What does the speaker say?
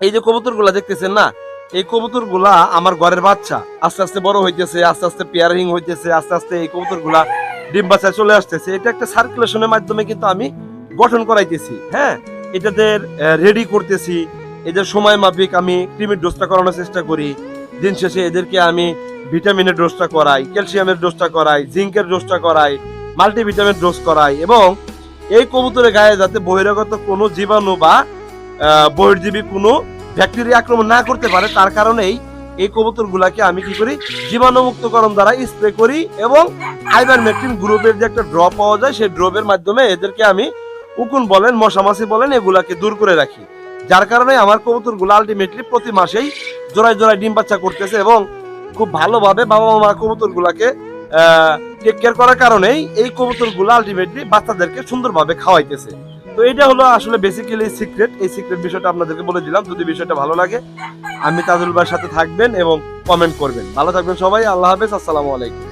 এই যে কবুতরগুলা দেখতেছেন না, এই কবুতরগুলা আমার ঘরের বাচ্চা, আস্তে আস্তে বড় হইতেছে, আস্তে আস্তে পেয়ারিং হইতেছে, আস্তে আস্তে এই কবুতরগুলা ডিম বাচ্চায় চলে আসতেছে। এটা একটা সার্কুলেশনের মাধ্যমে কিন্তু আমি গঠন করাইতেছি। হ্যাঁ, এটাদের রেডি করতেছি। এদের সময় মাফিক আমি ক্রিমির ডোজটা করানোর চেষ্টা করি। দিন শেষে এদেরকে আমি ভিটামিনের ডোজটা করাই, ক্যালসিয়ামের ডোজটা করাই, জিঙ্কের ডোজটা করাই, মাল্টিভিটামিন ডোজ করাই, এবং এই কবুতরের গায়ে যাতে বহিরাগত কোনো জীবাণু বা বহির্জীবী কোনো ব্যাকটেরিয়া আক্রমণ না করতে পারে, তার কারণেই এই কবুতরগুলাকে আমি কি করি, জীবাণুমুক্তকরণ দ্বারা স্প্রে করি, এবং আইভারমেকটিন গ্রুপের যে একটা ড্রপ পাওয়া যায়, সেই ড্রপের মাধ্যমে এদেরকে আমি উকুন বলেন, মশামাছি বলেন, এগুলাকে দূর করে রাখি। যার কারণে আমার কবুতরগুলো আলটিমেটলি প্রতি মাসেই জোড়ায় জোড়ায় ডিম বাচ্চা করতেছে, এবং খুব ভালোভাবে বাবা মা কবুতরগুলাকে টেক কেয়ার করার কারণেই এই কবুতরগুলো আলটিমেটলি বাচ্চাদেরকে সুন্দরভাবে খাওয়াইতেছে। তো এটা হলো আসলে বেসিক্যালি সিক্রেট। এই সিক্রেট বিষয়টা আপনাদেরকে বলে দিলাম। যদি বিষয়টা ভালো লাগে আমি তাজুল ভাইয়ের সাথে থাকবেন এবং কমেন্ট করবেন। ভালো থাকবেন সবাই। আল্লাহ হাফেজ। আসসালামু আলাইকুম।